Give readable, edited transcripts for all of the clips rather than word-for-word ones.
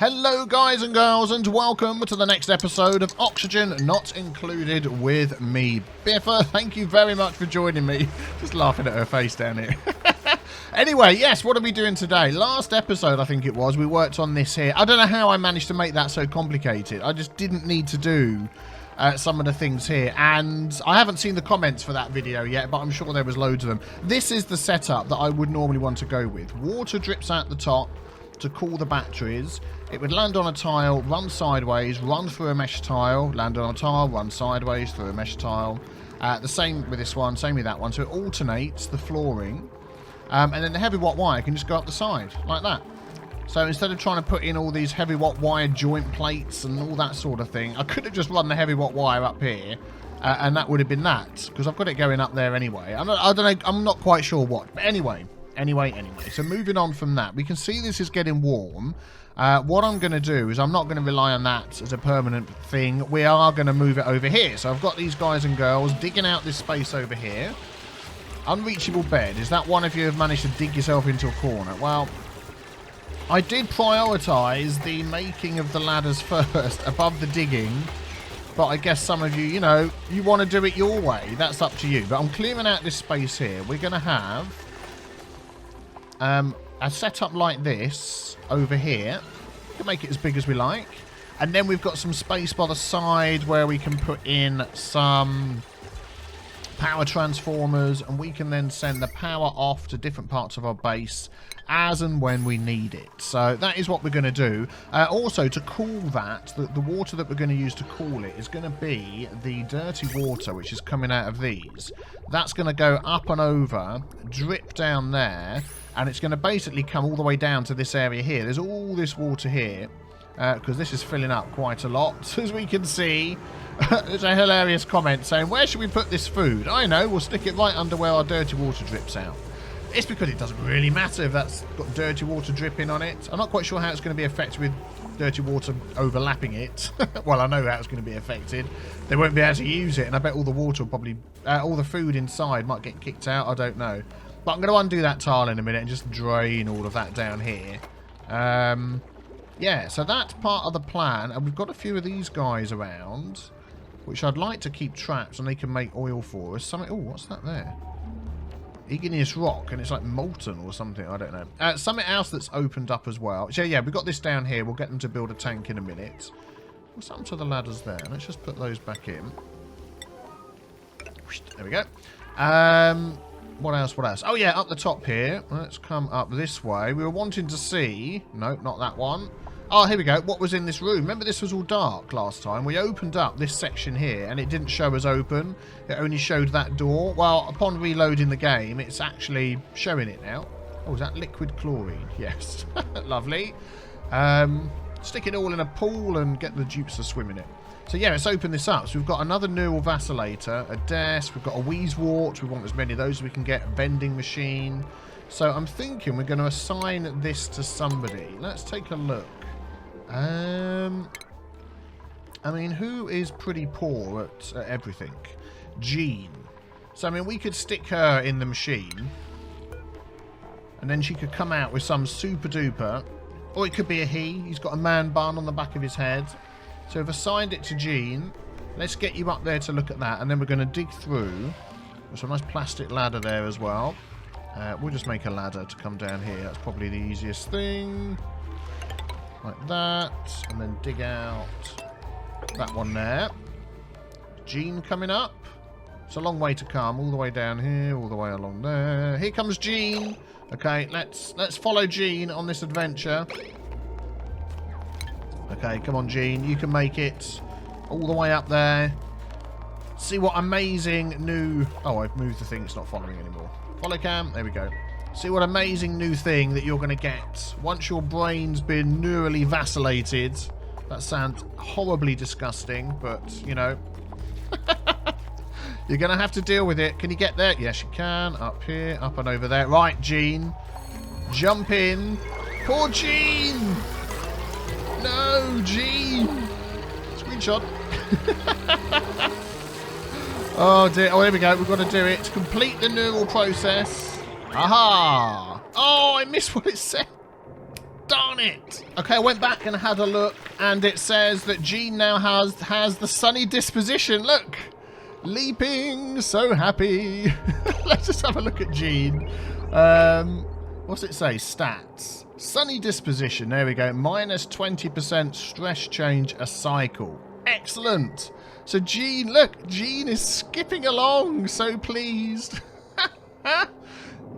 Hello guys and girls and welcome to the next episode of Oxygen Not Included with me, Biffa. Thank you very much for joining me. Just laughing at her face down here. Anyway, yes, what are we doing today? Last episode, I think it was, we worked on this here. I don't know how I managed to make that so complicated. I just didn't need to do some of the things here. And I haven't seen the comments for that video yet, but I'm sure there was loads of them. This is the setup that I would normally want to go with. Water drips out the top to cool the batteries. It would land on a tile, run sideways, run through a mesh tile, land on a tile, run sideways through a mesh tile. The same with this one, same with that one. So it alternates the flooring. And then the Heavi-Watt wire can just go up the side, like that. So instead of trying to put in all these Heavi-Watt wire joint plates and all that sort of thing, I could have just run the Heavi-Watt wire up here, and that would have been that, because I've got it going up there anyway. I don't know, I'm not quite sure what. But anyway. So moving on from that, we can see this is getting warm. What I'm going to do is I'm not going to rely on that as a permanent thing. We are going to move it over here. So I've got these guys and girls digging out this space over here. Unreachable bed. Is that one of you have managed to dig yourself into a corner? Well, I did prioritise the making of the ladders first above the digging. But I guess some of you, you know, you want to do it your way. That's up to you. But I'm clearing out this space here. We're going to have a setup like this over here. We can make it as big as we like. And then we've got some space by the side where we can put in some power transformers, and we can then send the power off to different parts of our base as and when we need it. So that is what we're going to do. Also, to cool that, the water that we're going to use to cool it is going to be the dirty water which is coming out of these. That's going to go up and over, drip down there, and it's going to basically come all the way down to this area here. There's all this water here, because this is filling up quite a lot. As we can see, there's a hilarious comment saying, where should we put this food? I know, we'll stick it right under where our dirty water drips out. It's because it doesn't really matter if that's got dirty water dripping on it. I'm not quite sure how it's going to be affected with dirty water overlapping it. Well, I know how it's going to be affected. They won't be able to use it, and I bet all the water will probably... all the food inside might get kicked out. I don't know. But I'm going to undo that tile in a minute and just drain all of that down here. Yeah, so that's part of the plan. And we've got a few of these guys around, which I'd like to keep trapped, and they can make oil for us. Something. Oh, what's that there? Igneous rock, and it's like molten or something. I don't know. Something else that's opened up as well. So yeah, we've got this down here. We'll get them to build a tank in a minute. What's happened to the ladders there? Let's just put those back in. There we go. What else? What else? Oh yeah, up the top here. Let's come up this way. We were wanting to see... No, not that one. Oh, here we go. What was in this room? Remember, this was all dark last time. We opened up this section here, and it didn't show us open. It only showed that door. Well, upon reloading the game, it's actually showing it now. Oh, is that liquid chlorine? Yes. Lovely. Stick it all in a pool and get the dupes to swim in it. So yeah, let's open this up. So we've got another neural vacillator, a desk, we've got a wheezewort. We want as many of those as we can get. A vending machine. So I'm thinking we're going to assign this to somebody. Let's take a look. I mean, who is pretty poor at everything? Jean. So, I mean, we could stick her in the machine, and then she could come out with some super duper, or it could be a he. He's got a man bun on the back of his head. So I've assigned it to Jean. Let's get you up there to look at that, and then we're going to dig through. There's a nice plastic ladder there as well. We'll just make a ladder to come down here. That's probably the easiest thing. Like that, and then dig out that one there. Jean coming up. It's a long way to come, all the way down here, all the way along there. Here comes Jean. Okay, let's follow Jean on this adventure. Okay, come on, Jean, you can make it all the way up there. See what amazing new... Oh, I've moved the thing, it's not following anymore. Follow cam, there we go. See what amazing new thing that you're going to get once your brain's been neurally vacillated. That sounds horribly disgusting, but, you know. You're going to have to deal with it. Can you get there? Yes, you can. Up here, up and over there. Right, Jean. Jump in. Poor Jean! No, Jean! Screenshot. Oh, dear. Oh, here we go. We've got to do it. To complete the neural process. Aha! Oh, I missed what it said. Darn it. Okay, I went back and had a look, and it says that Jean now has the sunny disposition. Look. Leaping, so happy. Let's just have a look at Jean. What's it say? Stats. Sunny disposition. There we go. Minus 20% stress change a cycle. Excellent. So Jean, look, Jean is skipping along. So pleased.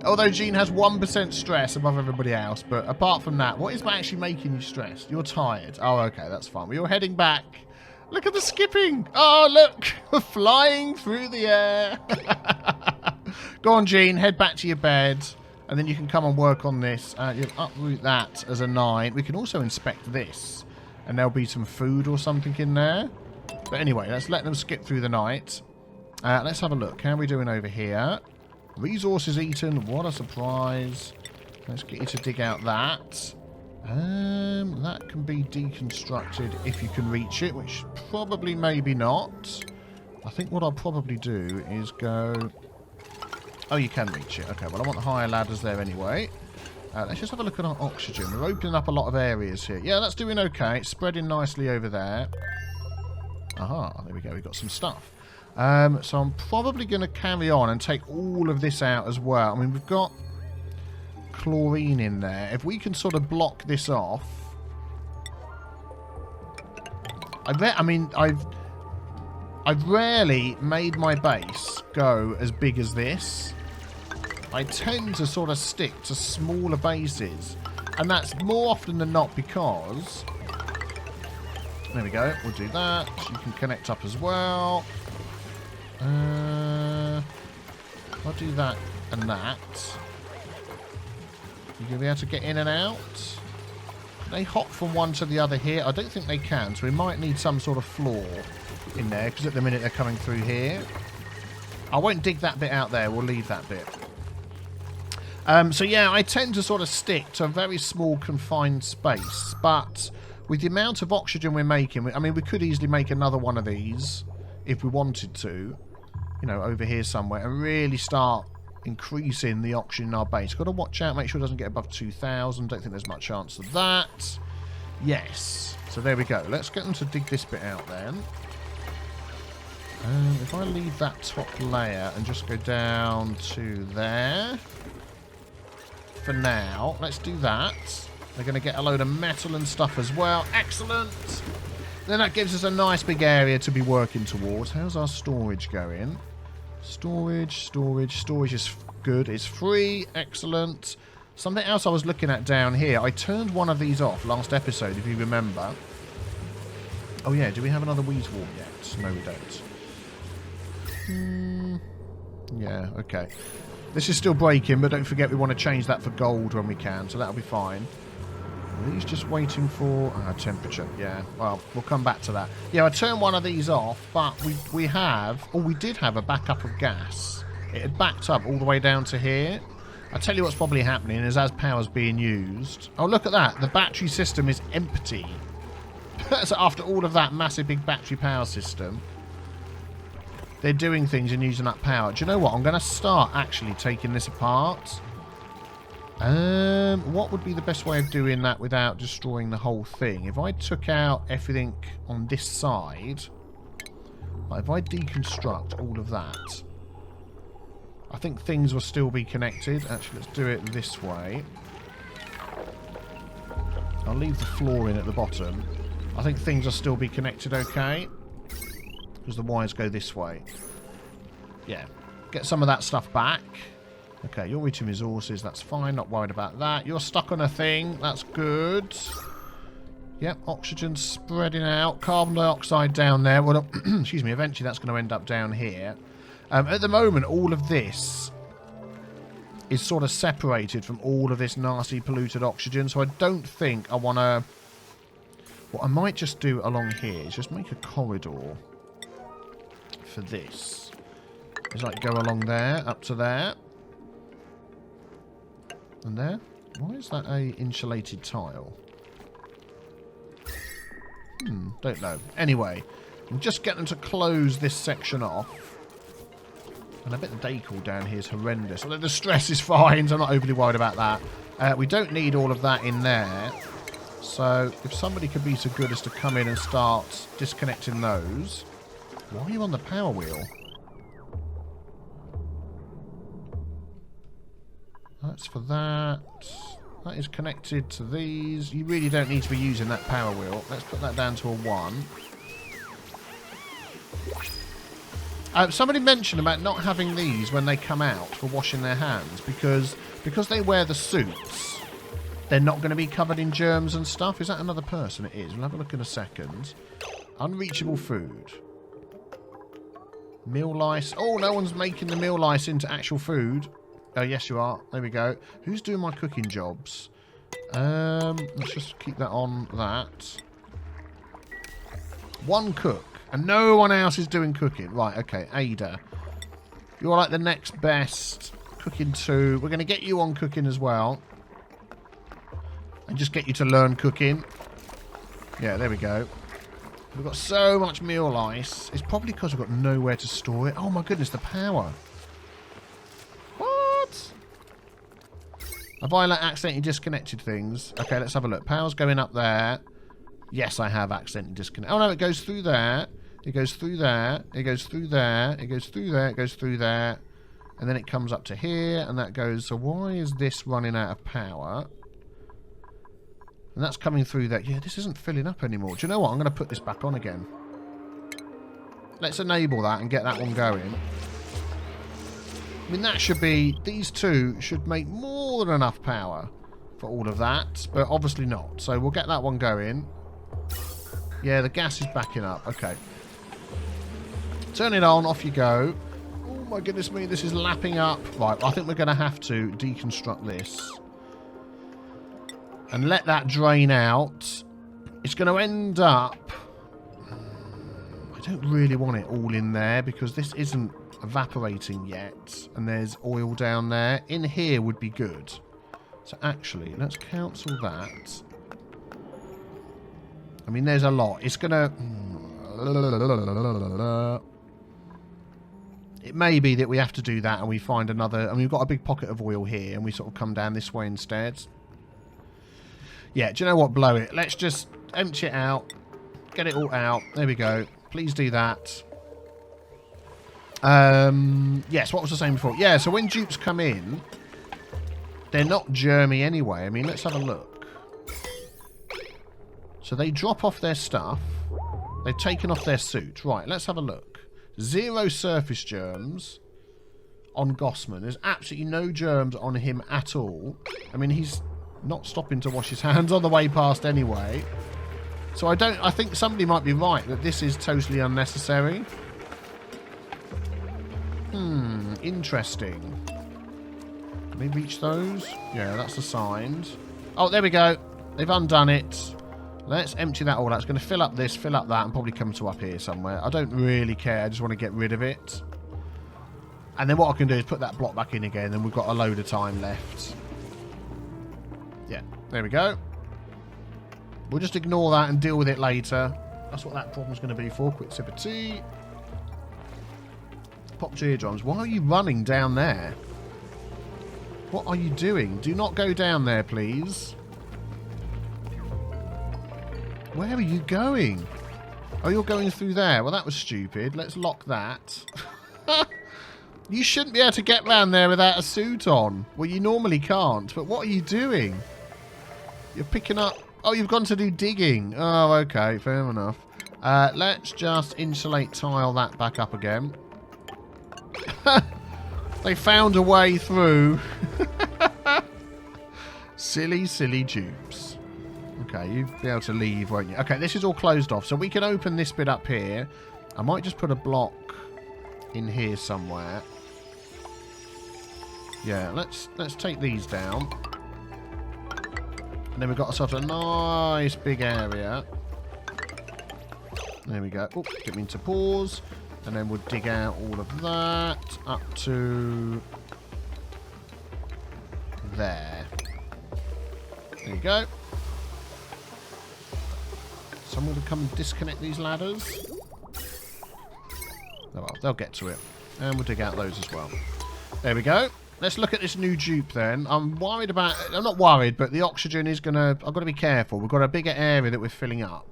Although Jean has 1% stress above everybody else. But apart from that, what is actually making you stressed? You're tired. Oh, okay, that's fine. Well, you're heading back. Look at the skipping. Oh, look. We're flying through the air. Go on, Jean. Head back to your bed. And then you can come and work on this. You'll uproot that as a 9. We can also inspect this. And there'll be some food or something in there. But anyway, let's let them skip through the night. Let's have a look. How are we doing over here? Resources eaten. What a surprise. Let's get you to dig out that. That can be deconstructed if you can reach it, which probably maybe not. I think what I'll probably do is go... Oh, you can reach it. Okay, well, I want the higher ladders there anyway. Let's just have a look at our oxygen. We're opening up a lot of areas here. Yeah, that's doing okay. It's spreading nicely over there. Aha, there we go. We've got some stuff. So I'm probably going to carry on and take all of this out as well. I mean, we've got chlorine in there. If we can sort of block this off... I've rarely made my base go as big as this. I tend to sort of stick to smaller bases. And that's more often than not because... There we go. We'll do that. You can connect up as well. I'll do that and that. You going to be able to get in and out? Can they hop from one to the other here? I don't think they can, so we might need some sort of floor in there, because at the minute they're coming through here. I won't dig that bit out there. We'll leave that bit. So yeah, I tend to sort of stick to a very small confined space, but with the amount of oxygen we're making, I mean, we could easily make another one of these if we wanted to, you know, over here somewhere, and really start increasing the oxygen in our base. Got to watch out, make sure it doesn't get above 2,000. Don't think there's much chance of that. Yes. So there we go. Let's get them to dig this bit out then. If I leave that top layer and just go down to there. For now, let's do that. They're going to get a load of metal and stuff as well. Excellent. Then that gives us a nice big area to be working towards. How's our storage going? Storage is good. It's free. Excellent. Something else I was looking at down here. I turned one of these off last episode, if you remember. Oh yeah, do we have another wheat wall yet? No, we don't. Yeah, okay. This is still breaking, but don't forget we want to change that for gold when we can, so that'll be fine. Are these just waiting for temperature? Yeah, well, we'll come back to that. Yeah, I turned one of these off, but we did have a backup of gas. It had backed up all the way down to here. I'll tell you what's probably happening is as power's being used... Oh, look at that. The battery system is empty. So after all of that massive big battery power system, they're doing things and using up power. Do you know what? I'm going to start actually taking this apart. What would be the best way of doing that without destroying the whole thing? If I took out everything on this side, like if I deconstruct all of that, I think things will still be connected. Actually, let's do it this way. I'll leave the floor in at the bottom. I think things will still be connected okay, because the wires go this way. Yeah. Get some of that stuff back. Okay, you're eating resources. That's fine. Not worried about that. You're stuck on a thing. That's good. Yep, oxygen spreading out. Carbon dioxide down there. Well, excuse me. Eventually, that's going to end up down here. At the moment, all of this is sort of separated from all of this nasty polluted oxygen. So I don't think I want to... What I might just do along here is just make a corridor for this. It's like go along there, up to there. And there? Why is that a insulated tile? Don't know. Anyway, we'll just get them to close this section off. And I bet the day-call down here is horrendous. Although the stress is fine, so I'm not overly worried about that. We don't need all of that in there. So if somebody could be so good as to come in and start disconnecting those. Why are you on the power wheel? That's for that. That is connected to these. You really don't need to be using that power wheel. Let's put that down to a 1. Somebody mentioned about not having these when they come out for washing their hands because they wear the suits. They're not going to be covered in germs and stuff. Is that another person? It is. We'll have a look in a second. Unreachable food. Meal lice. Oh, no one's making the meal lice into actual food. Oh, yes, you are. There we go. Who's doing my cooking jobs? Let's just keep that on that. 1 cook. And no one else is doing cooking. Right, okay. Ada. You're like the next best. Cooking 2. We're going to get you on cooking as well. And just get you to learn cooking. Yeah, there we go. We've got so much meal lice. It's probably because we've got nowhere to store it. Oh my goodness, the power. What? Have I like accidentally disconnected things? Okay, let's have a look. Power's going up there. Yes, I have accidentally disconnected. Oh no, it goes through there. It goes through there. It goes through there. It goes through there. It goes through there. And then it comes up to here. And that goes... So why is this running out of power? And that's coming through there. Yeah, this isn't filling up anymore. Do you know what? I'm going to put this back on again. Let's enable that and get that one going. I mean, that should be... These two should make more than enough power for all of that. But obviously not. So we'll get that one going. Yeah, the gas is backing up. Okay. Turn it on. Off you go. Oh, my goodness me. This is lapping up. Right, I think we're going to have to deconstruct this. And let that drain out. It's going to end up... I don't really want it all in there because this isn't evaporating yet. And there's oil down there. In here would be good. So actually, let's cancel that. I mean, there's a lot. It's going to... It may be that we have to do that and we find another... I mean, we've got a big pocket of oil here and we sort of come down this way instead. Yeah, do you know what? Blow it. Let's just empty it out. Get it all out. There we go. Please do that. Yes, what was I saying before? Yeah, so when dupes come in, they're not germy anyway. I mean, let's have a look. So they drop off their stuff. They've taken off their suit. Right, let's have a look. 0 surface germs on Gossman. There's absolutely no germs on him at all. I mean, he's... not stopping to wash his hands on the way past anyway. So I think somebody might be right that this is totally unnecessary. Interesting. Can we reach those? Yeah, that's assigned. Oh, there we go. They've undone it. Let's empty that all out. It's going to fill up this, fill up that, and probably come to up here somewhere. I don't really care. I just want to get rid of it. And then what I can do is put that block back in again, and we've got a load of time left. Yeah, there we go. We'll just ignore that and deal with it later. That's what that problem's going to be for. Quick sip of tea. Pop eardrums. Why are you running down there? What are you doing? Do not go down there, please. Where are you going? Oh, you're going through there. Well, that was stupid. Let's lock that. You shouldn't be able to get round there without a suit on. Well, you normally can't. But what are you doing? You're picking up... Oh, you've gone to do digging. Oh, okay. Fair enough. Let's just insulate tile that back up again. They found a way through. Silly, silly dupes. Okay, you'll be able to leave, won't you? Okay, this is all closed off. So we can open this bit up here. I might just put a block in here somewhere. Yeah, let's take these down. And then we've got a sort of nice big area. There we go. Oh, get me into pause. And then we'll dig out all of that up to there. There you go. Someone will come and disconnect these ladders. Oh well, they'll get to it. And we'll dig out those as well. There we go. let's look at this new dupe then. I'm worried about... I'm not worried, but the oxygen is going to... I've got to be careful. We've got a bigger area that we're filling up.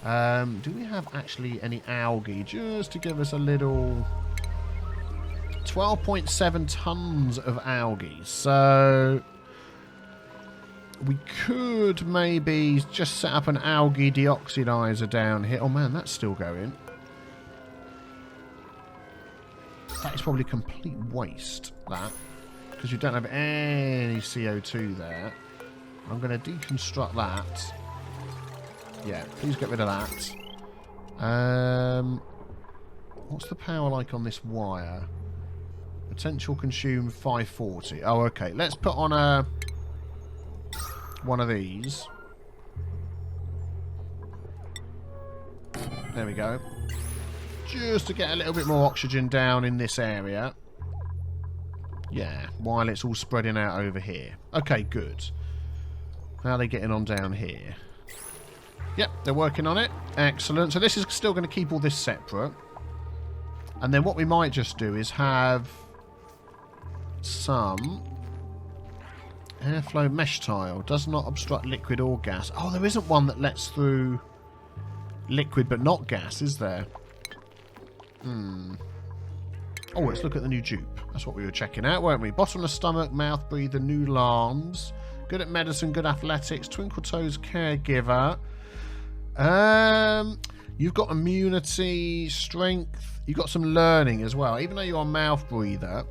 Do we have actually any algae? Just to give us a little... 12.7 tons of algae. So... we could maybe just set up an algae deoxidizer down here. Oh man, that's still going. That is probably complete waste, that. Because you don't have any CO2 there. I'm going to deconstruct that. Yeah, please get rid of that. What's the power like on this wire? Potential consume 540. Oh, okay. Let's put on a... one of these. There we go. Just to get a little bit more oxygen down in this area. Yeah, while it's all spreading out over here. Okay, good. How are they getting on down here? Yep, they're working on it. Excellent. So this is still going to keep all this separate. And then what we might just do is have some... airflow mesh tile. Does not obstruct liquid or gas. Oh, there isn't one that lets through liquid but not gas, is there? Oh, let's look at the new dupe. That's what we were checking out, weren't we? Bottomless stomach, mouth breather, new alarms. Good at medicine, good athletics. Twinkle toes caregiver. You've got immunity, strength. You've got some learning as well. Even though you're a mouth breather.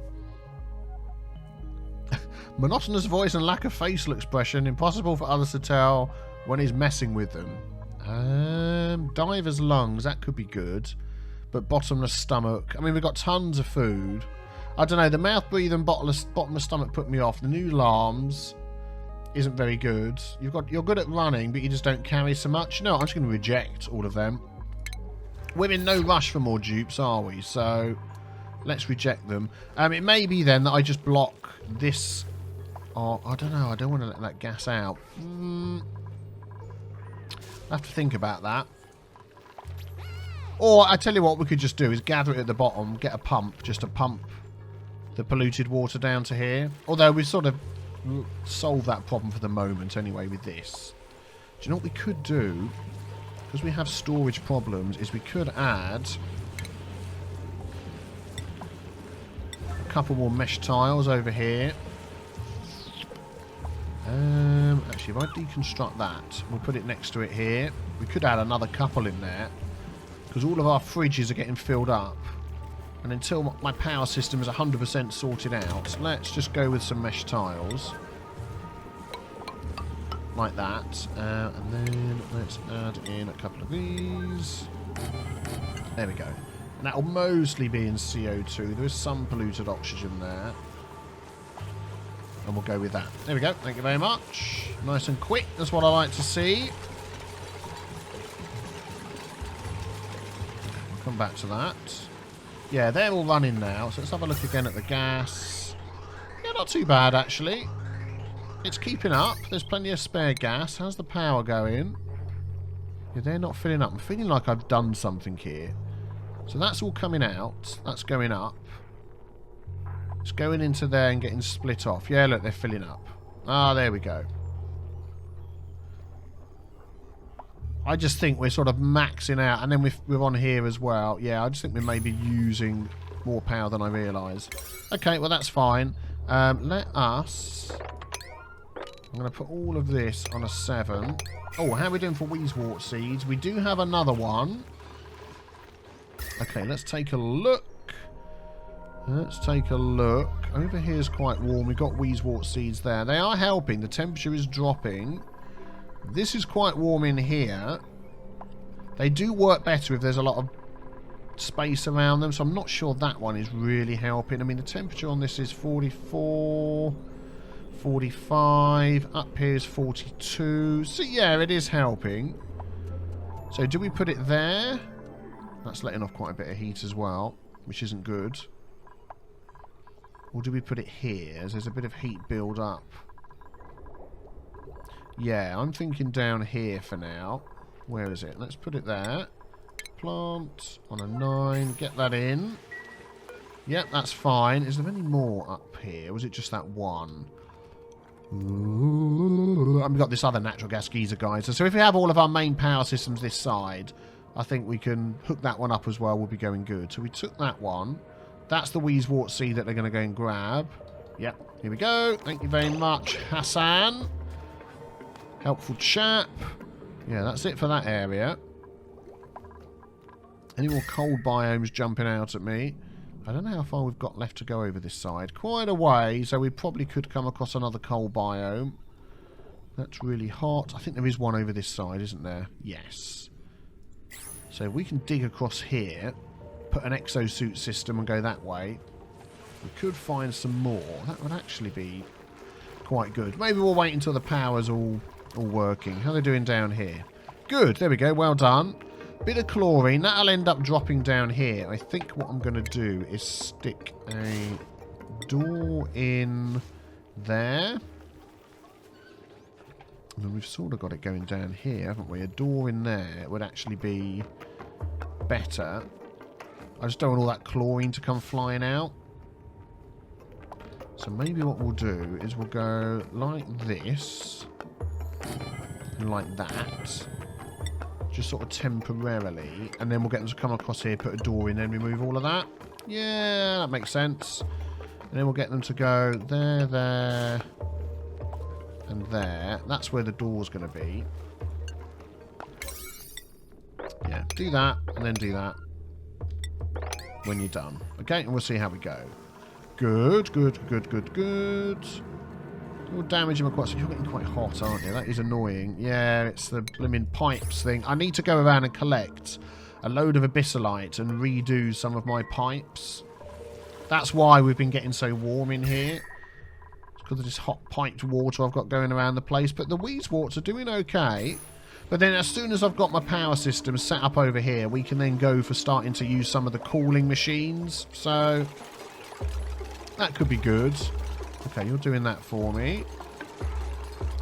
Monotonous voice and lack of facial expression. Impossible for others to tell when he's messing with them. Diver's lungs. That could be good. But bottomless stomach. I mean, we've got tons of food. I don't know. The mouth breathing, bottomless stomach put me off. The new alarms isn't very good. You're good at running, but you just don't carry so much. No, I'm just going to reject all of them. We're in no rush for more dupes, are we? So let's reject them. It may be then that I just block this... oh, I don't know. I don't want to let that gas out. I have to think about that. Or, I tell you what we could just do is gather it at the bottom, get a pump, just to pump the polluted water down to here. Although we've sort of solved that problem for the moment anyway with this. Do you know what we could do? Because we have storage problems, is we could add a couple more mesh tiles over here. Actually, if I deconstruct that, we'll put it next to it here. We could add another couple in there. Because all of our fridges are getting filled up. And until my power system is 100% sorted out, let's just go with some mesh tiles. Like that. And then let's add in a couple of these. There we go. And that'll mostly be in CO2. There is some polluted oxygen there. And we'll go with that. There we go. Thank you very much. Nice and quick. That's what I like to see. Come back to that. Yeah, they're all running now. So let's have a look again at the gas. Yeah, not too bad, actually. It's keeping up. There's plenty of spare gas. How's the power going? Yeah, they're not filling up. I'm feeling like I've done something here. So that's all coming out. That's going up. It's going into there and getting split off. Yeah, look, they're filling up. Ah, there we go. I just think we're sort of maxing out. And then we're on here as well. Yeah, I just think we may be using more power than I realise. Okay, well, that's fine. Let us... I'm going to put all of this on a 7. Oh, how are we doing for Heavi-Watt seeds? We do have another one. Okay, let's take a look. Let's take a look. Over here is quite warm. We've got Heavi-Watt seeds there. They are helping. The temperature is dropping. This is quite warm in here. They do work better if there's a lot of space around them, so I'm not sure that one is really helping. I mean, the temperature on this is 44, 45. Up here is 42. So, yeah, it is helping. So, do we put it there? That's letting off quite a bit of heat as well, which isn't good. Or do we put it here, as there's a bit of heat build up? Yeah, I'm thinking down here for now. Where is it? Let's put it there. Plant on a 9. Get that in. Yep, that's fine. Is there any more up here? Or was it just that one? And we've got this other natural gas geyser geyser. So if we have all of our main power systems this side, I think we can hook that one up as well. We'll be going good. So we took that one. That's the Heavi-Watt seed that they're going to go and grab. Yep, here we go. Thank you very much, Hassan. Helpful chap. Yeah, that's it for that area. Any more cold biomes jumping out at me? I don't know how far we've got left to go over this side. Quite a way, so we probably could come across another cold biome. That's really hot. I think there is one over this side, isn't there? Yes. So we can dig across here, put an exosuit system and go that way. We could find some more. That would actually be quite good. Maybe we'll wait until the power's all working. How are they doing down here? Good, there we go, well done. Bit of chlorine, that'll end up dropping down here. I think what I'm going to do is stick a door in there. And then we've sort of got it going down here, haven't we? A door in there would actually be better. I just don't want all that chlorine to come flying out. So maybe what we'll do is we'll go like this. And like that. Just sort of temporarily. And then we'll get them to come across here, put a door in, then remove all of that. Yeah, that makes sense. And then we'll get them to go there, there, and there. That's where the door's going to be. Yeah, do that, and then do that. When you're done. Okay, and we'll see how we go. Good, good, good, good, good. You're damaging my quite. So you're getting quite hot, aren't you? That is annoying. Yeah, it's the blooming pipes thing. I need to go around and collect a load of abyssalite and redo some of my pipes. That's why we've been getting so warm in here. It's because of this hot piped water I've got going around the place. But the Heavi-Watts are doing okay. But then as soon as I've got my power system set up over here, we can then go for starting to use some of the cooling machines. So that could be good. Okay, you're doing that for me.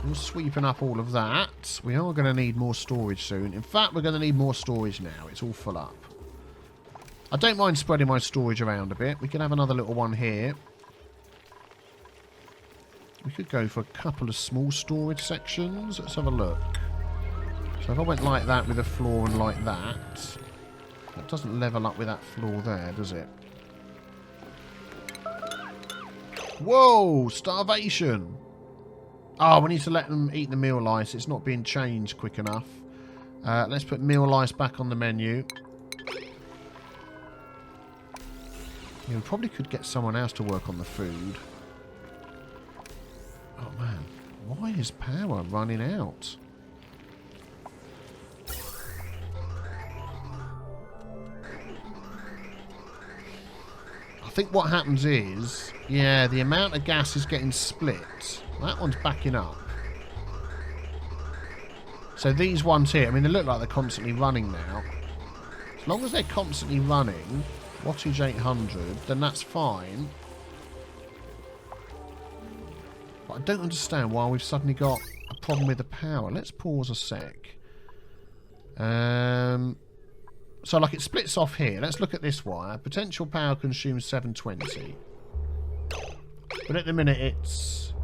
You're sweeping up all of that. We are going to need more storage soon. In fact, we're going to need more storage now. It's all full up. I don't mind spreading my storage around a bit. We can have another little one here. We could go for a couple of small storage sections. Let's have a look. So if I went like that with a floor and like that, that doesn't level up with that floor there, does it? Whoa! Starvation! Oh, we need to let them eat the meal ice. It's not being changed quick enough. Let's put meal ice back on the menu. Yeah, we probably could get someone else to work on the food. Oh, man. Why is power running out? I think what happens is, yeah, the amount of gas is getting split. That one's backing up. So these ones here, I mean, they look like they're constantly running now. As long as they're constantly running, wattage 800, then that's fine. But I don't understand why we've suddenly got a problem with the power. Let's pause a sec. So, like, it splits off here. Let's look at this wire. Potential power consumes 720. But at the minute, it's...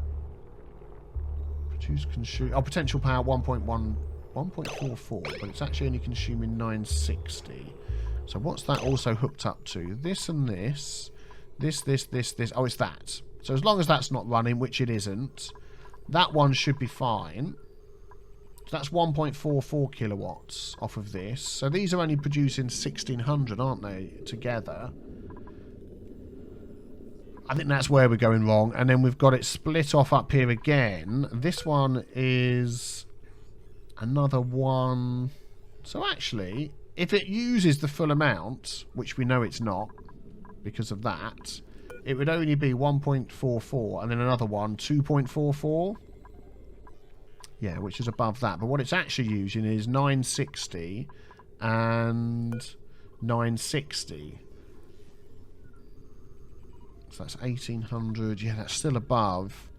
Oh, potential power 1.44. But it's actually only consuming 960. So what's that also hooked up to? This and this. This. Oh, it's that. So as long as that's not running, which it isn't, that one should be fine. So that's 1.44 kilowatts off of this. So these are only producing 1600, aren't they, together? I think that's where we're going wrong. And then we've got it split off up here again. This one is another one. So actually, if it uses the full amount, which we know it's not because of that, it would only be 1.44 and then another one, 2.44. Yeah, which is above that. But what it's actually using is 960 and 960. So that's 1800. Yeah, that's still above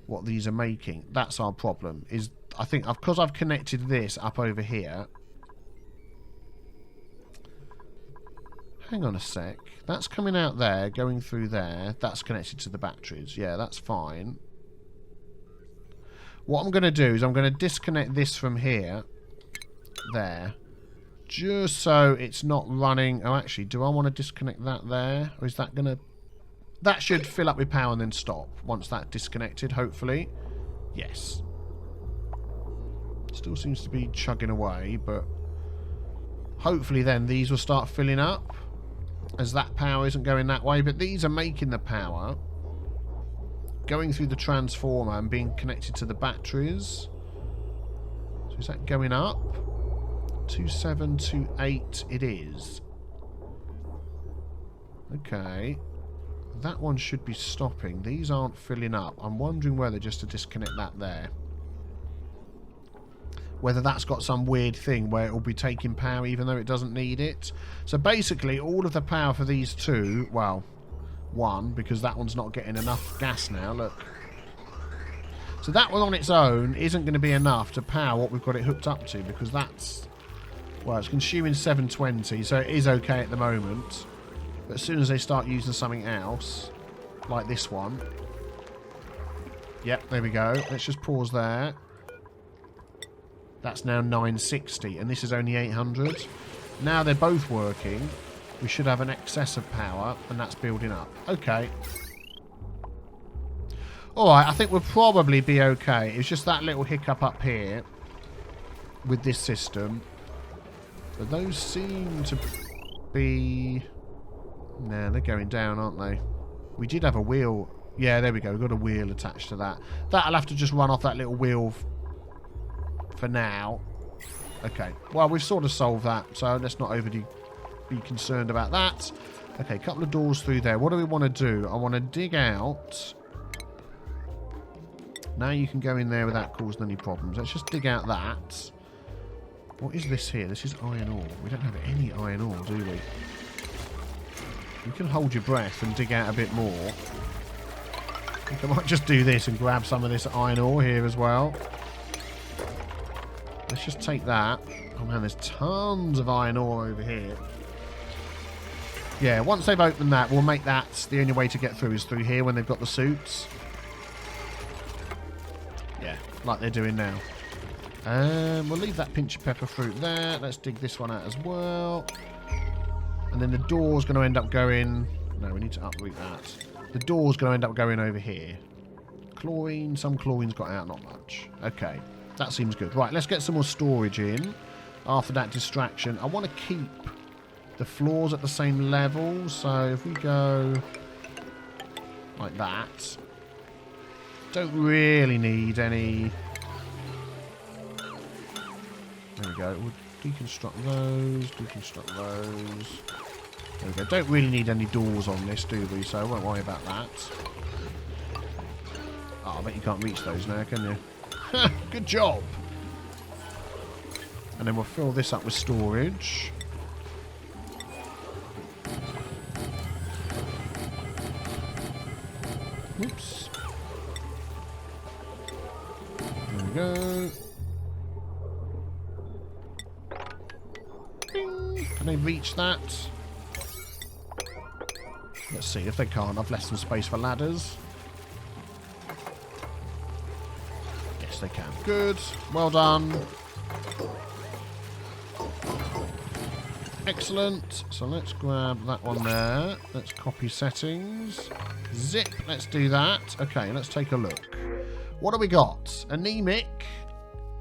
what these are making. That's our problem. Is I think because I've connected this up over here. Hang on a sec. That's coming out there, going through there. That's connected to the batteries. Yeah, that's fine. What I'm going to do is I'm going to disconnect this from here. There. Just so it's not running. Oh, actually, do I want to disconnect that there? Or is that going to... That should fill up with power and then stop. Once that's disconnected, hopefully. Yes. Still seems to be chugging away, but... Hopefully then these will start filling up. As that power isn't going that way. But these are making the power. Going through the transformer and being connected to the batteries. So is that going up? 2728 it is. Okay. That one should be stopping. These aren't filling up. I'm wondering whether just to disconnect that there. Whether that's got some weird thing where it will be taking power even though it doesn't need it. So basically all of the power for these two, well, one, because that one's not getting enough gas now, look. So that one on its own isn't going to be enough to power what we've got it hooked up to, because that's, well, it's consuming 720, so it is okay at the moment. But as soon as they start using something else, like this one. Yep, there we go. Let's just pause there. That's now 960, and this is only 800. Now they're both working. We should have an excess of power, and that's building up. Okay. Alright, I think we'll probably be okay. It's just that little hiccup up here with this system. But those seem to be... Nah, they're going down, aren't they? We did have a wheel. Yeah, there we go. We've got a wheel attached to that. That'll have to just run off that little wheel for now. Okay. Well, we've sort of solved that, so let's not overly be concerned about that. Okay, a couple of doors through there. What do we want to do? I want to dig out. Now you can go in there without causing any problems. Let's just dig out that. What is this here? This is iron ore. We don't have any iron ore, do we? You can hold your breath and dig out a bit more. I think I might just do this and grab some of this iron ore here as well. Let's just take that. Oh man, there's tons of iron ore over here. Yeah, once they've opened that, we'll make that the only way to get through is through here when they've got the suits. Yeah, like they're doing now. We'll leave that pinch of pepper fruit there. Let's dig this one out as well. And then the door's going to end up going... No, we need to uproot that. The door's going to end up going over here. Chlorine. Some chlorine's got out, not much. Okay, that seems good. Right, let's get some more storage in. After that distraction. I want to keep the floors at the same level. So if we go like that. Don't really need any... There we go. We'll deconstruct those. Deconstruct those. There we go. Don't really need any doors on this, do we? So I won't worry about that. Oh, I bet you can't reach those now, can you? Good job. And then we'll fill this up with storage. Oops. There we go. Bing. Can they reach that? Let's see if they can't. I've left some space for ladders. Yes, they can. Good. Well done. Excellent. So let's grab that one there. Let's copy settings. Zip. Let's do that. Okay, let's take a look. What do we got? Anemic.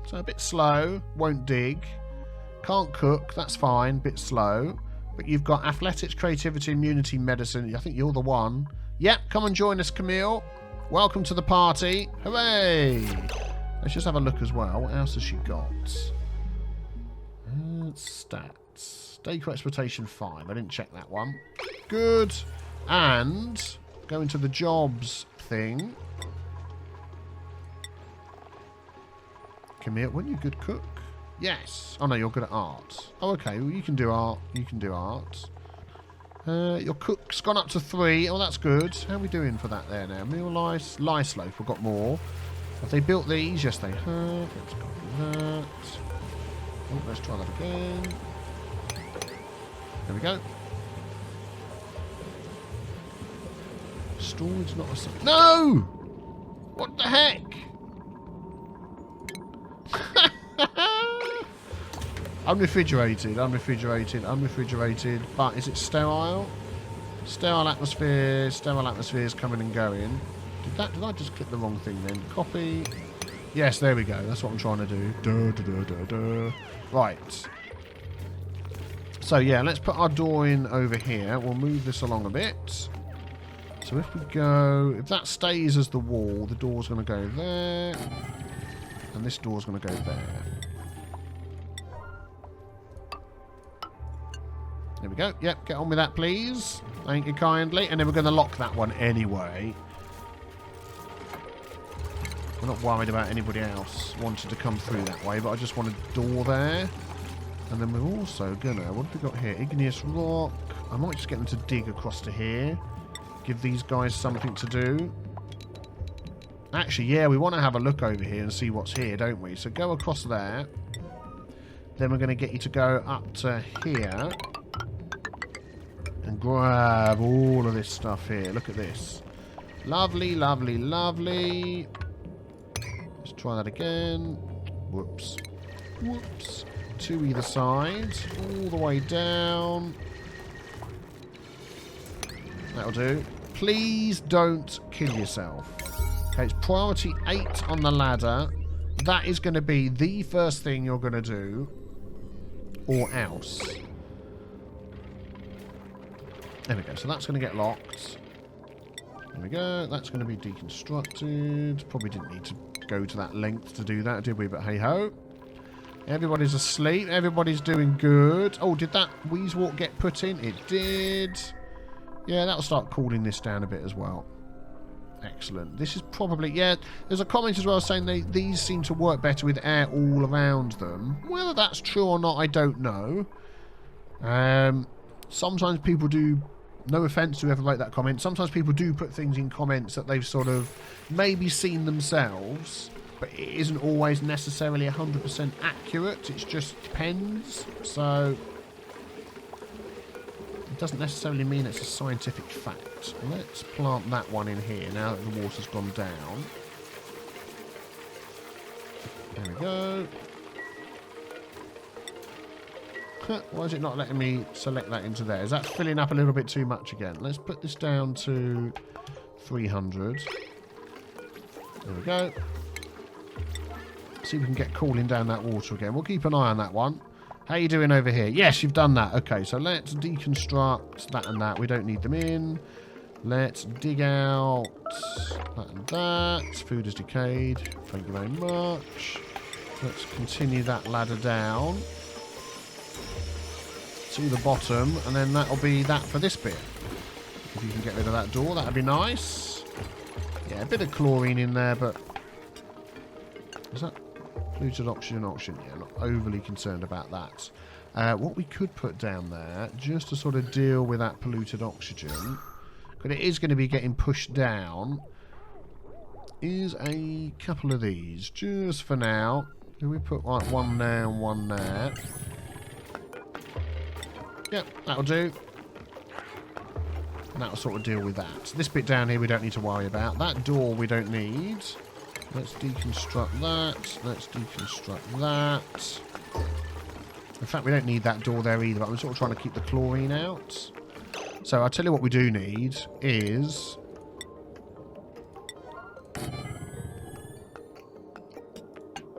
So a bit slow. Won't dig. Can't cook. That's fine. Bit slow. But you've got athletics, creativity, immunity, medicine. I think you're the one. Yep, come and join us, Camille. Welcome to the party. Hooray! Let's just have a look as well. What else has she got? Stats. Dayco exploitation 5. I didn't check that one. Good. And go into the jobs thing. Camille, weren't you a good cook? Yes. Oh no, you're good at art. Oh, okay. Well, you can do art. You can do art. Your cook's gone up to 3. Oh, that's good. How are we doing for that there now? Meal lice. Lice loaf. We've got more. Have they built these? Yes, they have. Let's copy that. Oh, let's try that again. There we go. Storage not a... No! What the heck? Unrefrigerated, unrefrigerated, unrefrigerated. But is it sterile? Sterile atmosphere is coming and going. Did I just click the wrong thing then? Copy. Yes, there we go. That's what I'm trying to do. Right. So yeah, let's put our door in over here. We'll move this along a bit. So if we go, if that stays as the wall, the door's going to go there. And this door's going to go there. There we go. Yep, get on with that, please. Thank you kindly. And then we're going to lock that one anyway. We're not worried about anybody else wanting to come through that way, but I just want a door there. And then we're also going to... What have we got here? Igneous rock. I might just get them to dig across to here. Give these guys something to do. Actually, yeah, we want to have a look over here and see what's here, don't we? So go across there. Then we're going to get you to go up to here. And grab all of this stuff here. Look at this. Lovely, lovely, lovely. Let's try that again. Whoops. Whoops. To either side. All the way down. That'll do. Please don't kill yourself. Okay, it's priority 8 on the ladder. That is going to be the first thing you're going to do. Or else. There we go. So that's going to get locked. There we go. That's going to be deconstructed. Probably didn't need to go to that length to do that, did we? But hey-ho. Everybody's asleep. Everybody's doing good. Oh, did that Wheezewalk get put in? It did. Yeah, that'll start cooling this down a bit as well. Excellent. This is probably... Yeah, there's a comment as well saying these seem to work better with air all around them. Whether that's true or not, I don't know. Sometimes people do... No offence to whoever wrote that comment. Sometimes people do put things in comments that they've sort of maybe seen themselves, but it isn't always necessarily 100% accurate. It just depends. So... It doesn't necessarily mean it's a scientific fact. Let's plant that one in here now that the water's gone down. There we go. Why is it not letting me select that into there? Is that filling up a little bit too much again? Let's put this down to 300. There we go. See if we can get cooling down that water again. We'll keep an eye on that one. How are you doing over here? Yes, you've done that. Okay, so let's deconstruct that and that. We don't need them in. Let's dig out that and that. Food is decayed. Thank you very much. Let's continue that ladder down to the bottom, and then that'll be that for this bit. If you can get rid of that door, that'd be nice. Yeah, a bit of chlorine in there, but... Is that... Polluted oxygen. Yeah, not overly concerned about that. What we could put down there, just to sort of deal with that polluted oxygen, because it is going to be getting pushed down, is a couple of these, just for now. Can we put like one there and one there? Yep, that'll do. And that'll sort of deal with that. This bit down here we don't need to worry about. That door we don't need. Let's deconstruct that. Let's deconstruct that. In fact, we don't need that door there either, but I'm sort of trying to keep the chlorine out. So I'll tell you what we do need is...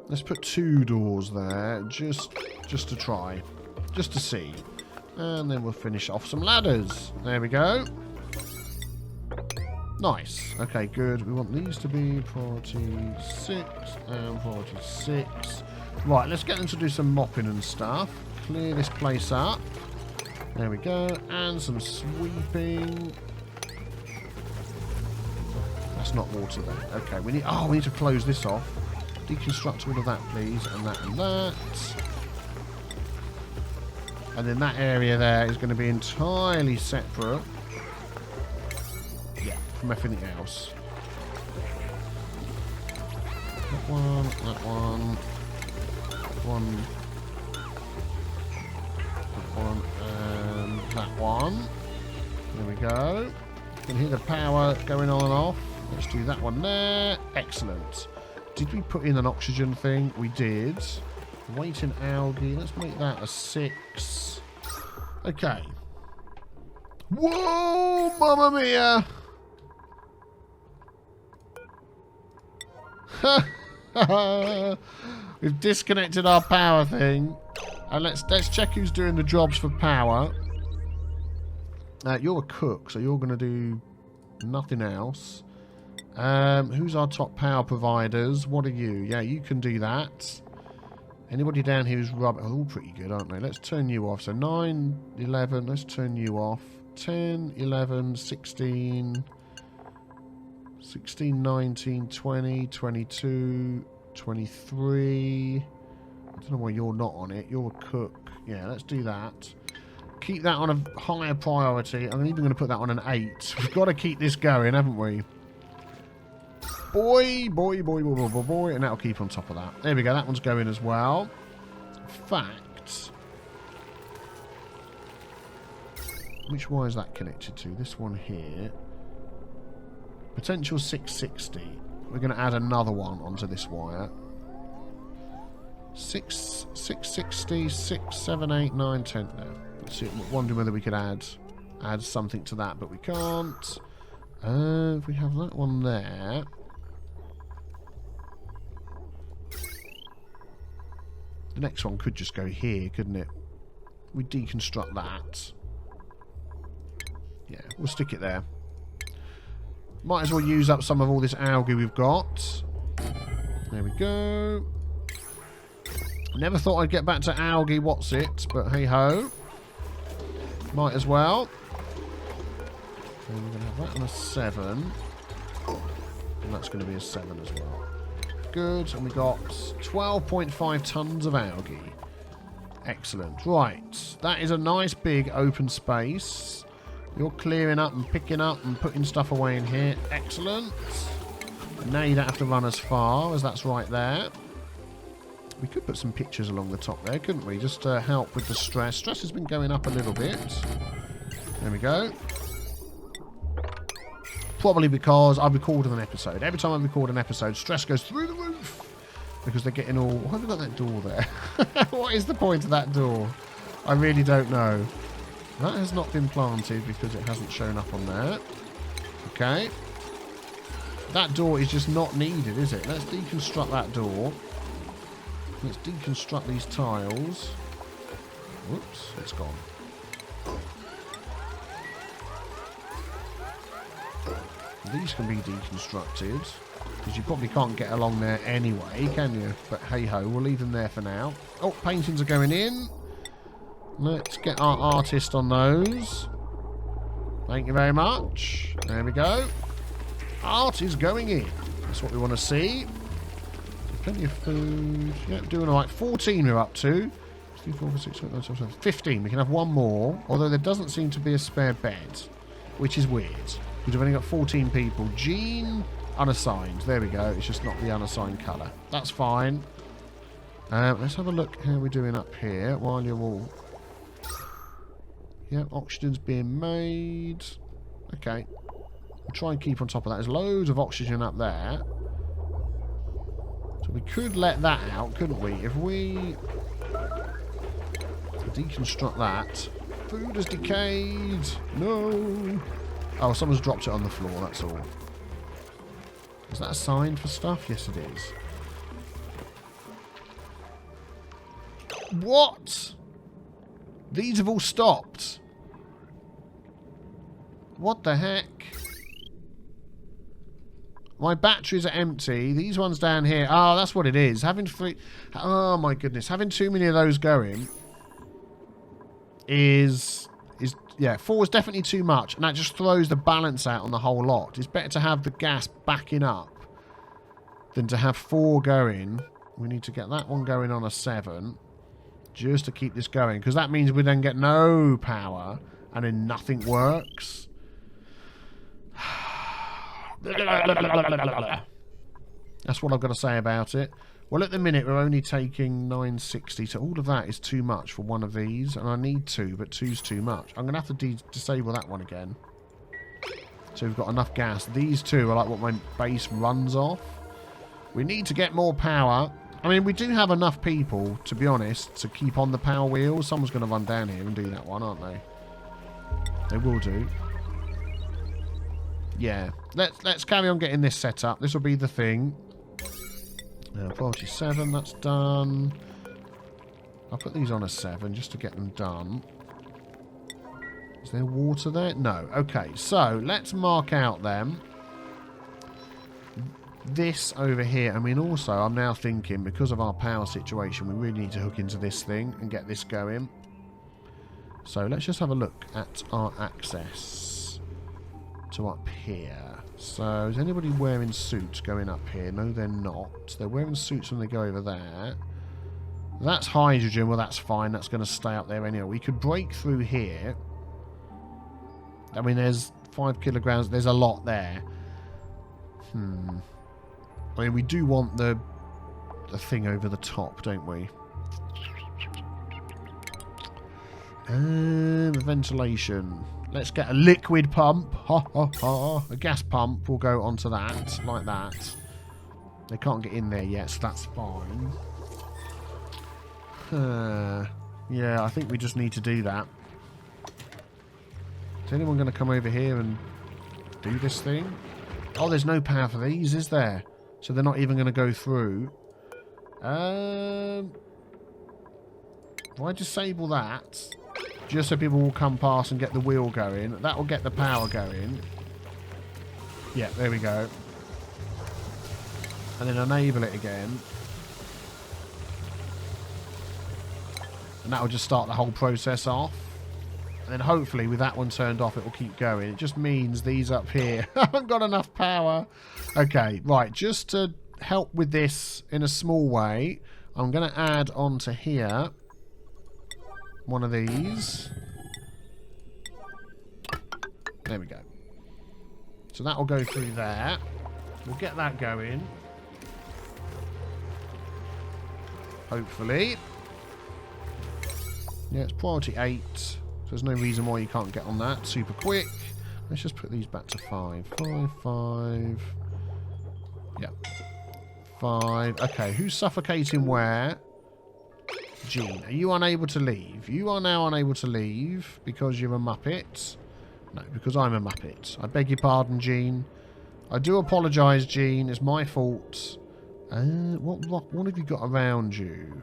Let's put 2 doors there, just to try. Just to see. And then we'll finish off some ladders. There we go. Nice. Okay, good. We want these to be 46 and 46. Right, let's get them to do some mopping and stuff. Clear this place up. There we go. And some sweeping. That's not water there. Okay, we need... Oh, we need to close this off. Deconstruct all of that, please. And that and that. And then that area there is going to be entirely separate. Yeah, from everything else. That one, that one, that one, that one, and that one. There we go. can hear the power going on and off. Let's do that one there. Excellent. Did we put in an oxygen thing? We did. Waiting algae. Let's make that a 6. Okay. Whoa, mamma mia! We've disconnected our power thing. And let's check who's doing the jobs for power. You're a cook, so you're going to do nothing else. Who's our top power providers? What are you? Yeah, you can do that. Anybody down here who's rubbish? Oh, all pretty good, aren't they? Let's turn you off. So 9, 11, let's turn you off. 10, 11, 16, 16, 19, 20, 22, 23. I don't know why you're not on it. You're a cook. Yeah, let's do that. Keep that on a higher priority. I'm even going to put that on an 8. We've got to keep this going, haven't we? Boy, boy, boy, boy, boy, boy, boy. And that'll keep on top of that. There we go. That one's going as well. In fact, which wire is that connected to? This one here. Potential 660. We're going to add another one onto this wire. 660, 6, 7, 8, 9, 10. No. Let's see, wondering whether we could add something to that, but we can't. If we have that one there. The next one could just go here, couldn't it? We deconstruct that. Yeah, we'll stick it there. Might as well use up some of all this algae we've got. There we go. Never thought I'd get back to algae, what's it? But hey ho. Might as well. And we're going to have that on a 7. And that's going to be a 7 as well. Good. And we got 12.5 tons of algae. Excellent. Right. That is a nice big open space. You're clearing up and picking up and putting stuff away in here. Excellent. Now you don't have to run as far, as that's right there. We could put some pictures along the top there, couldn't we? Just to help with the stress. Stress has been going up a little bit. There we go. Probably because I've recorded an episode. Every time I record an episode, stress goes through the roof. Because they're getting all... Why have we got that door there? What is the point of that door? I really don't know. That has not been planted because it hasn't shown up on there. Okay. That door is just not needed, is it? Let's deconstruct that door. Let's deconstruct these tiles. Whoops, it's gone. These can be deconstructed, because you probably can't get along there anyway, can you? But hey-ho, we'll leave them there for now. Oh, paintings are going in. Let's get our artist on those. Thank you very much. There we go. Art is going in. That's what we want to see. Plenty of food. Yeah, doing alright. 14 we're up to. 3, 4, 5, 6, 7, 8, 9, 10, 15. We can have one more. Although there doesn't seem to be a spare bed. Which is weird. Because we've only got 14 people. Gene, unassigned. There we go. It's just not the unassigned colour. That's fine. Let's have a look how we're doing up here. While you're all... Yeah, oxygen's being made. Okay. We'll try and keep on top of that. There's loads of oxygen up there. So we could let that out, couldn't we? If we deconstruct that. Food has decayed. No. Oh, someone's dropped it on the floor, that's all. Is that a sign for stuff? Yes, it is. What? These have all stopped. What the heck? My batteries are empty. These ones down here. Oh, that's what it is. Having 3... Oh, my goodness. Having too many of those going is... Yeah, 4 is definitely too much. And that just throws the balance out on the whole lot. It's better to have the gas backing up than to have 4 going. We need to get that one going on a 7. Just to keep this going. Because that means we then get no power. And then nothing works. That's what I've got to say about it. Well, at the minute, we're only taking 960. So all of that is too much for one of these. And I need 2, but 2's too much. I'm going to have to disable that one again. So we've got enough gas. These two are like what my base runs off. We need to get more power. I mean, we do have enough people, to be honest, to keep on the power wheels. Someone's going to run down here and do that one, aren't they? They will do. Yeah. Let's carry on getting this set up. This will be the thing. 47, that's done. I'll put these on a 7 just to get them done. Is there water there? No. Okay, so let's mark out them. This over here. I mean, also, I'm now thinking, because of our power situation, we really need to hook into this thing and get this going. So let's just have a look at our access to up here. So is anybody wearing suits going up here? No, they're not. They're wearing suits when they go over there. That's hydrogen. Well, that's fine. That's going to stay up there anyway. We could break through here. I mean, there's 5 kilograms. There's a lot there. I mean, we do want the thing over the top, don't we? Ventilation. Let's get a liquid pump. Ha, ha, ha. A gas pump will go onto that, like that. They can't get in there yet, so that's fine. Yeah, I think we just need to do that. Is anyone going to come over here and do this thing? Oh, there's no power for these, is there? So they're not even going to go through. If I disable that, just so people will come past and get the wheel going, that will get the power going. Yeah, there we go. And then enable it again. And that will just start the whole process off. And then hopefully with that one turned off, it will keep going. It just means these up here haven't got enough power. Okay, right. Just to help with this in a small way, I'm going to add onto here one of these. There we go. So that will go through there. We'll get that going. Hopefully. Yeah, it's priority 8. So there's no reason why you can't get on that super quick. Let's just put these back to 5. 5, 5. Yeah. 5. Okay, who's suffocating where? Jean, are you unable to leave? You are now unable to leave because you're a Muppet. No, because I'm a Muppet. I beg your pardon, Jean. I do apologise, Jean. It's my fault. What have you got around you?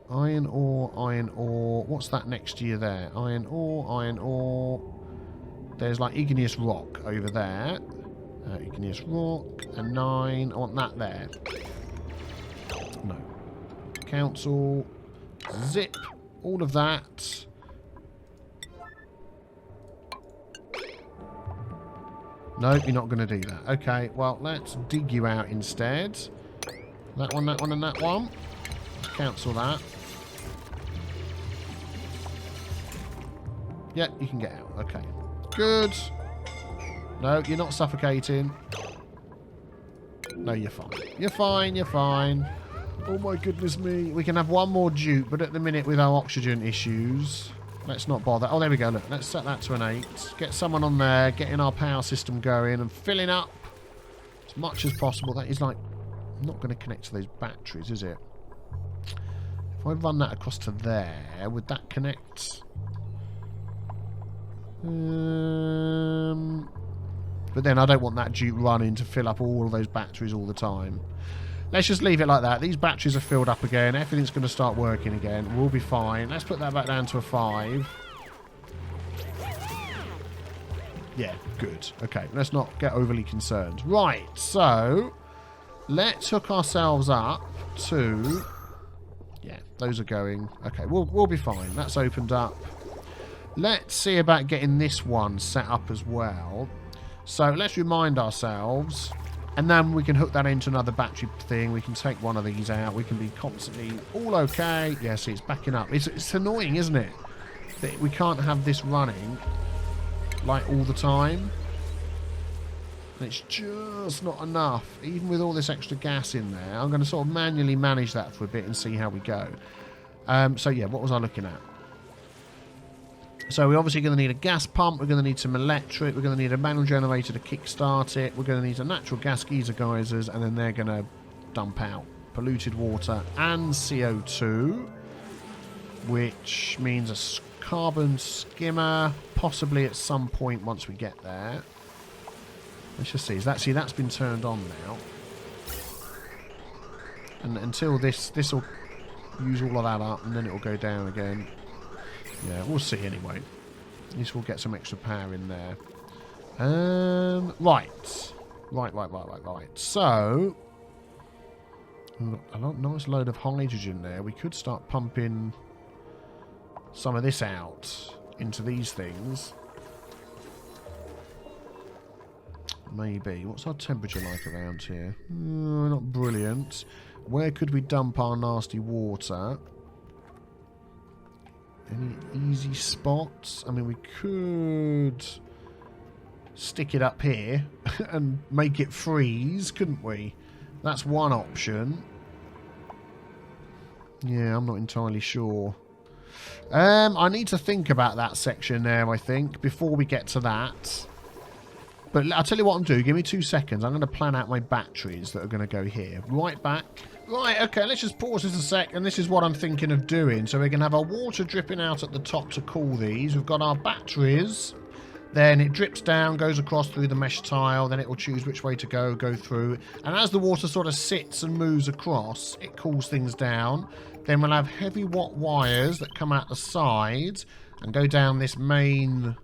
Iron ore, iron ore. What's that next to you there? Iron ore, iron ore. There's like igneous rock over there. Igneous rock. A 9. I want that there. No. Council. Zip. All of that. Nope, you're not going to do that. Okay, well, let's dig you out instead. That one, and that one. Cancel that. Yeah, you can get out. Okay. Good. No, you're not suffocating. No, you're fine. You're fine, you're fine. Oh my goodness me. We can have one more dupe, but at the minute with our oxygen issues, let's not bother. Oh, there we go. Look, let's set that to an 8. Get someone on there, getting our power system going and filling up as much as possible. That is like not going to connect to those batteries, is it? If I run that across to there, would that connect? But then I don't want that dupe running to fill up all of those batteries all the time. Let's just leave it like that. These batteries are filled up again. Everything's going to start working again. We'll be fine. Let's put that back down to a 5. Yeah, good. Okay, let's not get overly concerned. Right, so let's hook ourselves up to... Yeah, those are going. Okay, we'll be fine. That's opened up. Let's see about getting this one set up as well. So let's remind ourselves, and then we can hook that into another battery thing. We can take one of these out. We can be constantly all okay. Yeah, see, it's backing up. It's annoying, isn't it? That we can't have this running like all the time. And it's just not enough, even with all this extra gas in there. I'm going to sort of manually manage that for a bit and see how we go. So yeah, what was I looking at? So we're obviously going to need a gas pump, we're going to need some electric, we're going to need a manual generator to kickstart it, we're going to need a natural gas geyser geysers, and then they're going to dump out polluted water and CO2, which means a carbon skimmer, possibly at some point once we get there. Let's just see. That's been turned on now. And until this will use all of that up, and then it will go down again. Yeah, we'll see anyway. At least we'll get some extra power in there. Right. So, a nice load of hydrogen there. We could start pumping some of this out into these things. Maybe. What's our temperature like around here? Not brilliant. Where could we dump our nasty water? Any easy spots? I mean, we could stick it up here and make it freeze, couldn't we? That's one option. Yeah, I'm not entirely sure. I need to think about that section there, I think, before we get to that. But I'll tell you what I'm doing. Give me 2 seconds. I'm going to plan out my batteries that are going to go here. Right back. Right, okay, let's just pause this a sec. And this is what I'm thinking of doing. So we're going to have our water dripping out at the top to cool these. We've got our batteries. Then it drips down, goes across through the mesh tile. Then it will choose which way to go through. And as the water sort of sits and moves across, it cools things down. Then we'll have Heavi-Watt wires that come out the sides and go down this main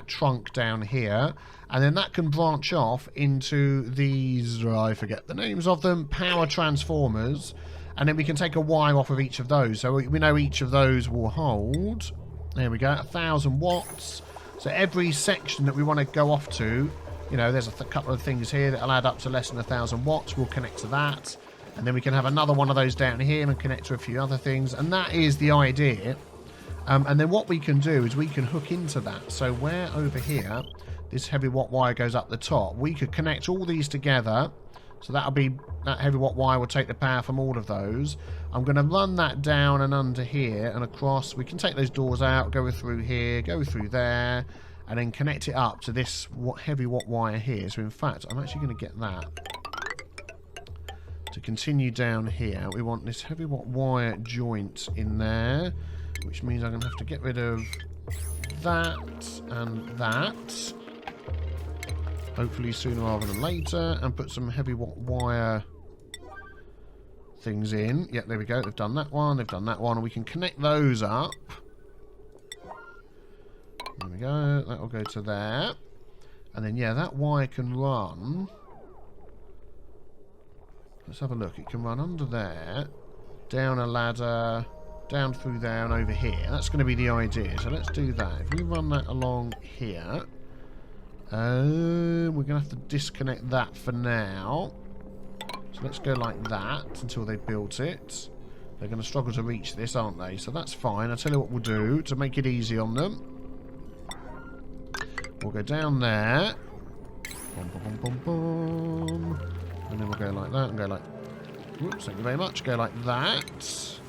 trunk down here. And then that can branch off into these, I forget the names of them, power transformers. And then we can take a wire off of each of those. So we know each of those will hold, there we go, 1,000 watts. So every section that we want to go off to, you know, there's a couple of things here that will add up to less than 1,000 watts. We'll connect to that. And then we can have another one of those down here and connect to a few other things. And that is the idea. And then what we can do is we can hook into that. So where over here, this Heavi-Watt wire goes up the top, we could connect all these together. So that'll be, that Heavi-Watt wire will take the power from all of those. I'm going to run that down and under here and across. We can take those doors out, go through here, go through there, and then connect it up to this Heavi-Watt wire here. So in fact, I'm actually going to get that to continue down here. We want this Heavi-Watt wire joint in there, which means I'm going to have to get rid of that and that. Hopefully sooner rather than later, and put some Heavi-Watt wire things in. Yep, there we go. They've done that one. They've done that one. And we can connect those up. There we go. That will go to there. And then, yeah, that wire can run. Let's have a look. It can run under there, down a ladder, down through there, and over here. That's going to be the idea. So let's do that. If we run that along here, we're going to have to disconnect that for now. So let's go like that until they've built it. They're going to struggle to reach this, aren't they? So that's fine. I'll tell you what we'll do to make it easy on them. We'll go down there. Boom, boom, boom, boom, boom. And then we'll go like that and go like... Whoops, thank you very much. Go like that.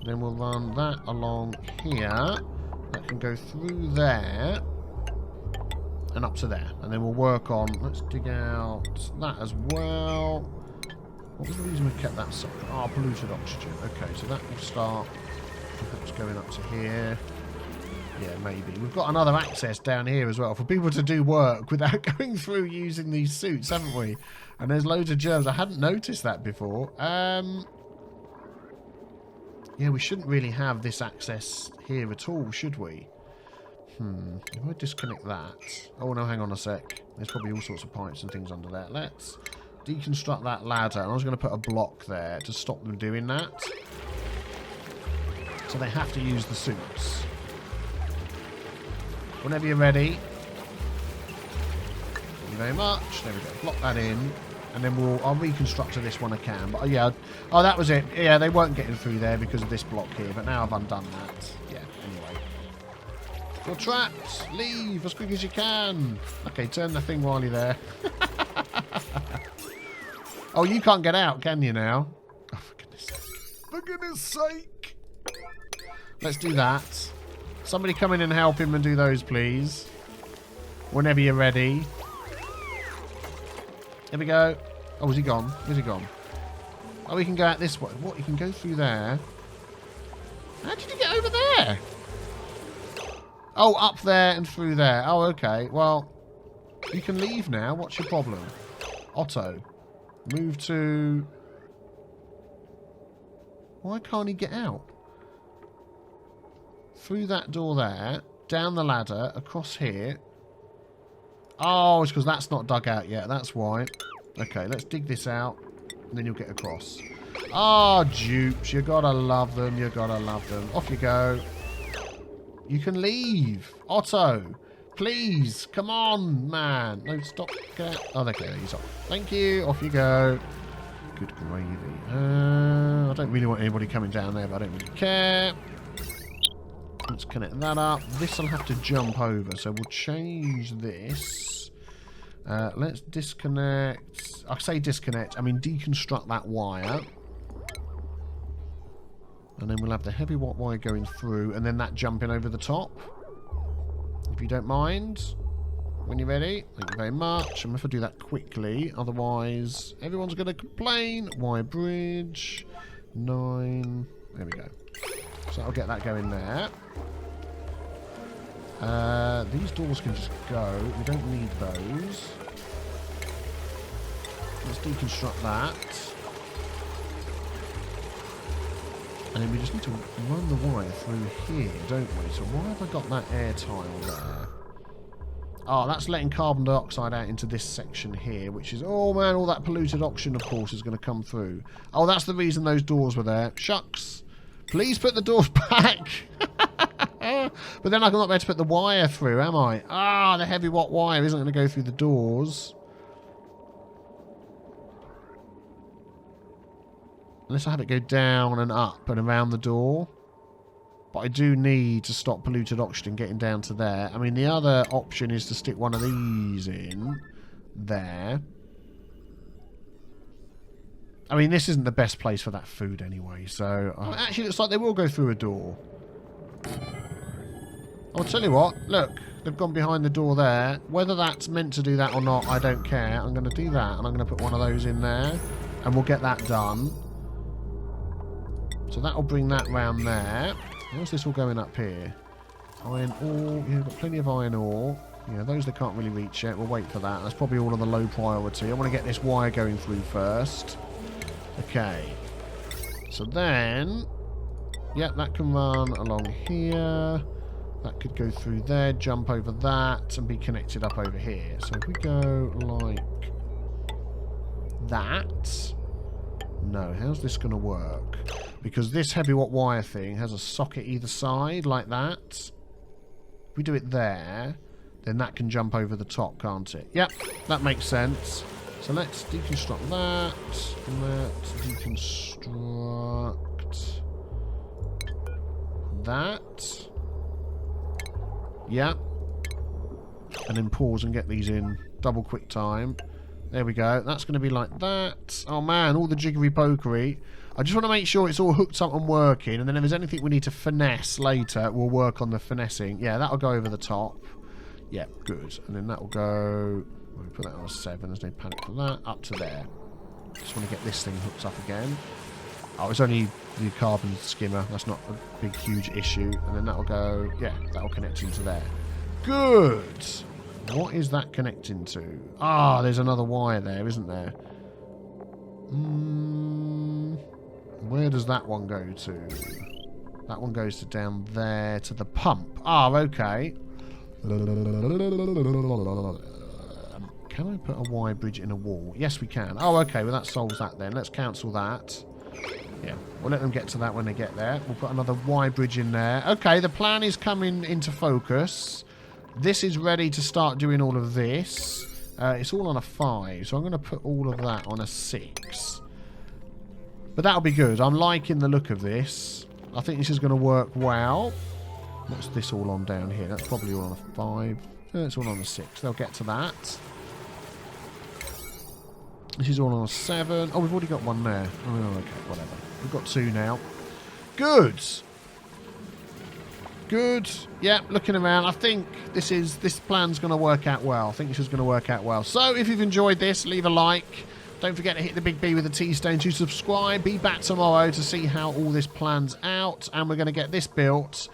Then we'll run that along here. That can go through there. And up to there. And then we'll work on... Let's dig out that as well. What was the reason we kept that separate? Oh, polluted oxygen. Okay, so that will start perhaps going up to here. Yeah, maybe. We've got another access down here as well for people to do work without going through using these suits, haven't we? And there's loads of germs. I hadn't noticed that before. Yeah, we shouldn't really have this access here at all, should we? If I disconnect that... Oh, no, hang on a sec. There's probably all sorts of pipes and things under there. Let's deconstruct that ladder. And I was going to put a block there to stop them doing that. So they have to use the suits. Whenever you're ready. Thank you very much. There we go. Block that in. And then I'll reconstruct to this one I can. But yeah, oh, that was it. Yeah, they weren't getting through there because of this block here. But now I've undone that. Yeah, anyway. You're trapped. Leave as quick as you can. Okay, turn the thing while you're there. Oh, you can't get out, can you now? Oh, for goodness sake. For goodness sake. Let's do that. Somebody come in and help him and do those, please. Whenever you're ready. Here we go. Oh, is he gone? Where's he gone? Oh, he can go out this way. What? He can go through there. How did you get over there? Oh, up there and through there. Oh, okay. Well, you can leave now. What's your problem? Otto. Move to... Why can't he get out? Through that door there. Down the ladder. Across here. Oh, it's because that's not dug out yet. That's why. Okay, let's dig this out. And then you'll get across. Oh, dupes. You gotta love them. You gotta love them. Off you go. You can leave. Otto. Please. Come on, man. No, stop. Oh, okay. He's off. Thank you. Off you go. Good gravy. I don't really want anybody coming down there, but I don't really care. Let's connect that up. This will have to jump over, so we'll change this. Let's disconnect. I say disconnect. I mean deconstruct that wire. And then we'll have the Heavi-Watt wire going through, and then that jumping over the top. If you don't mind. When you're ready. Thank you very much. I'm going to have to do that quickly. Otherwise, everyone's going to complain. Wire bridge. 9. There we go. So I'll get that going there. These doors can just go. We don't need those. Let's deconstruct that. And then we just need to run the wire through here, don't we? So why have I got that air tile there? Oh, that's letting carbon dioxide out into this section here, which is... Oh, man, all that polluted oxygen, of course, is going to come through. Oh, that's the reason those doors were there. Shucks. Please put the doors back. But then I'm not going to put the wire through, am I? Ah, the Heavi-Watt wire isn't going to go through the doors. Unless I have it go down and up and around the door. But I do need to stop polluted oxygen getting down to there. I mean, the other option is to stick one of these in there. I mean, this isn't the best place for that food anyway, so... It actually looks like they will go through a door. I'll tell you what, look, they've gone behind the door there. Whether that's meant to do that or not, I don't care. I'm going to do that, and I'm going to put one of those in there, and we'll get that done. So that'll bring that round there. How's this all going up here? Iron ore. Yeah, we've got plenty of iron ore. Yeah, those they can't really reach yet. We'll wait for that. That's probably all on the low priority. I want to get this wire going through first. Okay. So then... Yeah, that can run along here. That could go through there, jump over that, and be connected up over here. So if we go like that... No, how's this going to work? Because this Heavi-Watt wire thing has a socket either side, like that. If we do it there, then that can jump over the top, can't it? Yep, that makes sense. So let's deconstruct that. Let's deconstruct that. Yep. And then pause and get these in double quick time. There we go. That's going to be like that. Oh, man, all the jiggery-pokery. I just want to make sure it's all hooked up and working, and then if there's anything we need to finesse later, we'll work on the finessing. Yeah, that'll go over the top. Yeah, good. And then that'll go... We'll put that on a 7. There's no panic for that. Up to there. Just want to get this thing hooked up again. Oh, it's only the carbon skimmer. That's not a big, huge issue. And then that'll go... Yeah, that'll connect into there. Good. What is that connecting to? Ah, there's another wire there, isn't there? Where does that one go to? That one goes to down there to the pump. Ah, okay. Can I put a wire bridge in a wall? Yes, we can. Oh, okay. Well, that solves that then. Let's cancel that. Yeah, we'll let them get to that when they get there. We'll put another wire bridge in there. Okay, the plan is coming into focus. This is ready to start doing all of this. It's all on a 5, so I'm going to put all of that on a 6. But that'll be good. I'm liking the look of this. I think this is going to work well. What's this all on down here? That's probably all on a 5. It's all on a 6. They'll get to that. This is all on a 7. Oh, we've already got one there. Oh, okay, whatever. We've got 2 now. Good. Good. Yeah, looking around. I think this plan's going to work out well. I think this is going to work out well. So if you've enjoyed this, leave a like. Don't forget to hit the big B with the T stone to subscribe. Be back tomorrow to see how all this plans out. And we're going to get this built.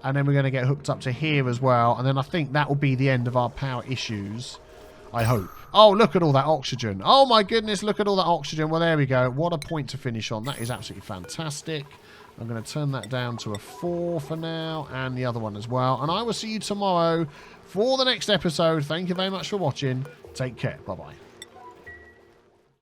And then we're going to get hooked up to here as well. And then I think that will be the end of our power issues. I hope. Oh, look at all that oxygen. Oh my goodness, look at all that oxygen. Well, there we go. What a point to finish on. That is absolutely fantastic. I'm going to turn that down to a 4 for now, and the other one as well. And I will see you tomorrow for the next episode. Thank you very much for watching. Take care. Bye-bye.